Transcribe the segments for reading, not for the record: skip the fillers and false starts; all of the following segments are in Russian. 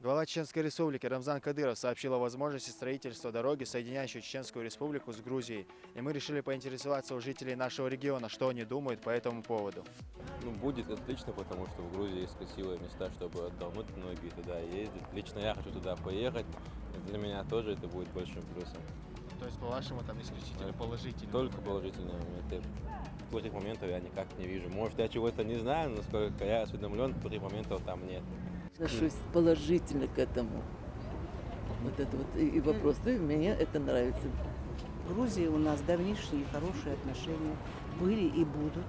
Глава Чеченской Республики Рамзан Кадыров сообщил о возможности строительства дороги, соединяющей Чеченскую Республику с Грузией. И мы решили поинтересоваться у жителей нашего региона, что они думают по этому поводу. Ну, будет отлично, потому что в Грузии есть красивые места, чтобы отдохнуть, многие туда ездят. Лично я хочу туда поехать. И для меня тоже это будет большим плюсом. То есть, по-вашему, там исключительно положительно? Только положительные моменты. Плохих моментов я никак не вижу. Может, я чего-то не знаю, но сколько я осведомлен, плохих моментов там нет. Отношусь положительно к этому. Вот это вот и вопрос. Да, и мне это нравится. В Грузии у нас давнишние хорошие отношения были и будут.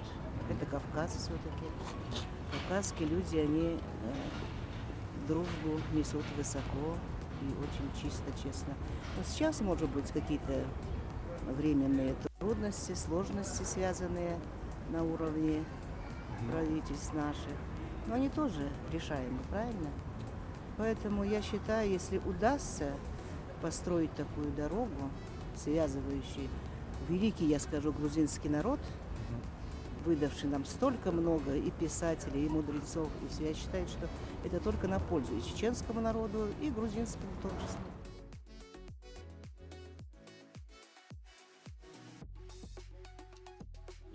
Это Кавказ все-таки. Кавказские люди, они дружбу несут высоко и очень чисто, честно. Но сейчас, может быть, какие-то временные трудности, сложности, связанные на уровне правительств наших. Но они тоже решаемы, правильно? Поэтому я считаю, если удастся построить такую дорогу, связывающую великий, я скажу, грузинский народ, выдавший нам столько много и писателей, и мудрецов, и все, я считаю, что это только на пользу и чеченскому народу, и грузинскому в том числе.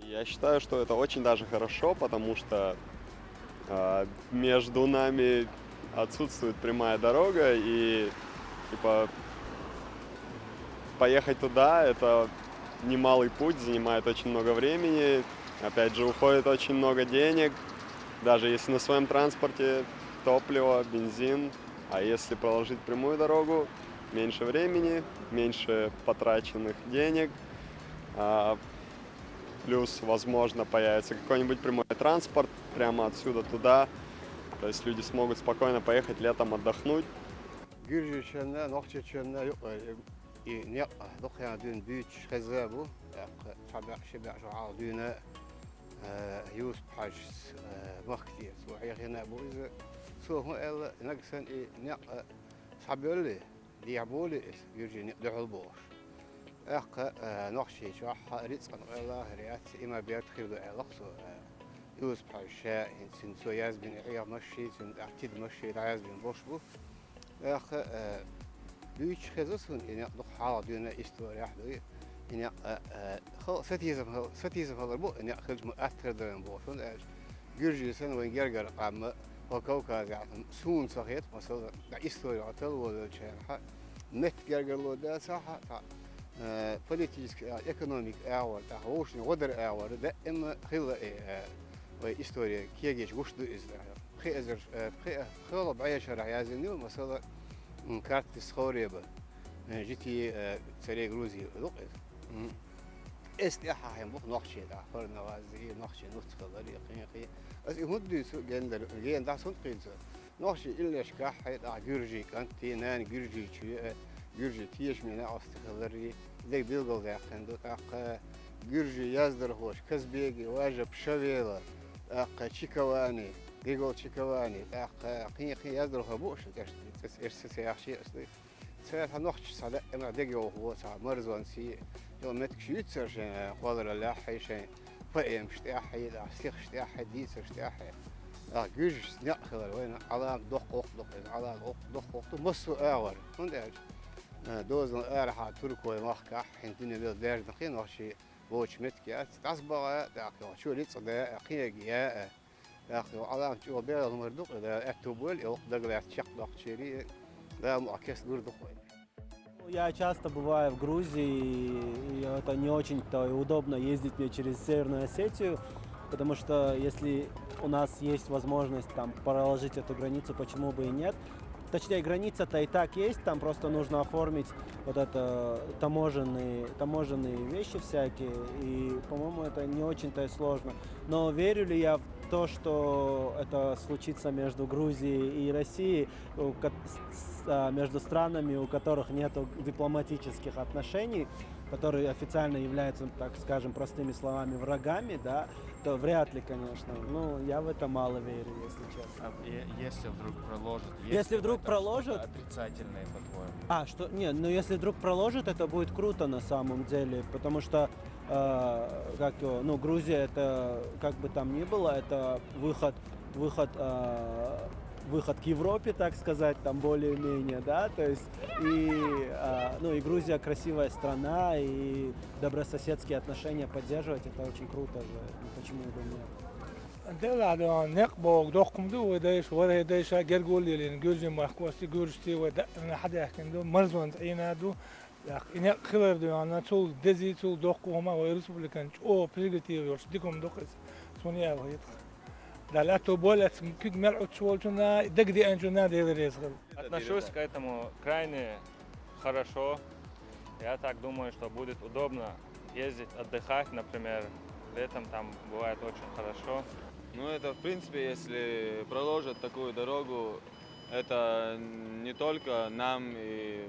Я считаю, что это очень даже хорошо, потому что между нами отсутствует прямая дорога, и типа, поехать туда — это немалый путь, занимает очень много времени, опять же уходит очень много денег, даже если на своем транспорте топливо, бензин, а если проложить прямую дорогу, меньше времени, меньше потраченных денег, плюс, возможно, появится какой-нибудь прямой транспорт прямо отсюда туда. То есть люди смогут спокойно поехать летом отдохнуть. نقشي شو رزق الله ريات إما بيدخل لقصو يوسف حشاء سن سوياز بن عيار مشي سن أعتد مشي العياز بن بوشبو أخ بيش خزوسون إن يقضي حاضر دينا إستوري أحد إن خل ستيزم هذا البو إن يأخذ مؤثر دين بوشون جرجي سن وين جرجر قام وكوكا يعني سون صحيت مثلا إستوري عطل ولا شيء نت جرجر لو ده صح политический, экономик ауэр, таушный водер ауэр, да им хила история кегеш гушду израил. خيزر خلا بعيشة عيازني ومثلا كارت سخوريبة جيتي سري جروزي لقيت استياحة هم بخ نقشة دا فرنا وازي نقشة نسخة لري قي بس يهودي سو جندر جين دا سنت قينسو نقشة إلا شكاح دا جرجي كانتي نان جرجي شيء جرجي تيش من أستخدري ذي بيلقوا ذا خندو أق جرجي يزدر هوش كسبيجي واجب شويلة أق تشيكواني جيجول تشيكواني أق قي يزدر هبوش إرسل يحشي أصلي ساعات هنوخش صدق إما دقيقة هو ساعة مرزوان سي يوم متك شو يتصير قادر الله حيشين فأيم شتاحي لا سيخ شتاحي ديس شتاحي جرج نأخذ وين على دق على دق مصو أور هنداج دوزن أرحى تركوا مخكح حينتين بيل داج دخين وشي وش متكات تصبغ داخل شو ليت صدا قيا داخل على شو بيل المردق إذا أكتبول يوق دقل تشق دق شيري لا معكس دور دقوي. Я часто бываю в Грузии, и это не очень-то удобно ездить мне через Северную Осетию, потому что если у нас есть возможность там проложить эту границу, почему бы и нет. Точнее, граница-то и так есть, там просто нужно оформить вот это таможенные вещи всякие, и, по-моему, это не очень-то и сложно. Но верю ли я в то, что это случится между Грузией и Россией, между странами, у которых нет дипломатических отношений, которые официально являются, так скажем, простыми словами, врагами, да, то вряд ли, конечно. Ну, я в это мало верю, если честно. А если вдруг проложат? Если вдруг проложат? Отрицательное, по-твоему? Что? Нет, но если вдруг проложат, это будет круто на самом деле, потому что, Грузия, это, как бы там ни было, это выход выход к Европе, так сказать, там более-менее, да, то есть и Грузия красивая страна, и добрососедские отношения поддерживать, это очень круто же, почему бы нет. دلعا نقبو دقم دو ودايش ولا دايش جرجول لين جورجي ما خوستي جورجتي ودا من حدا كندو مرزون عينا دو إن خبر دو أنا تول دزي تول دقو هما وريسبليكان أو بريغتي ورش ديكم دقس سونيا وهيت دلعتو بولت كيك ملعو تشولتنا دقدي أنجونا ديريز Отношусь к этому крайне хорошо. Я так думаю, что будет удобно ездить, отдыхать, например. Летом там бывает очень хорошо. Ну, это, в принципе, если проложат такую дорогу, это не только нам и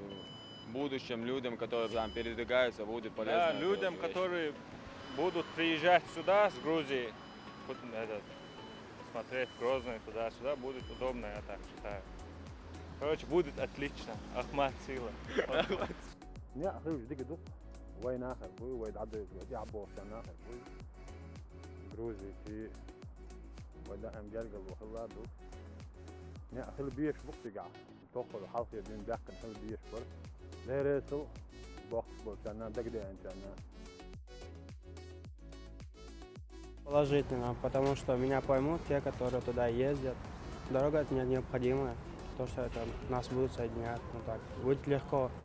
будущим людям, которые там передвигаются, будет полезно. Да, это людям, вещь. которые будут приезжать сюда, с Грузии, смотреть Грозный туда-сюда, будет удобно, я так считаю. Короче, будет отлично. Ахмат сила. لا خلوش ديك دوق وين اخر بوي وين عدو يعبوا عشان اخر بوي جروزي في ولا ام جلجل وخلا دوق لا خل بيش بوقت قاع توخذ حلقه بين داك خل بيش بر لا ريسو بوقت عشان دق دي عشان Положительно, потому что меня поймут те, которые туда ездят. Дорога это необходимая, то, что это нас будут соединять, ну так, будет легко.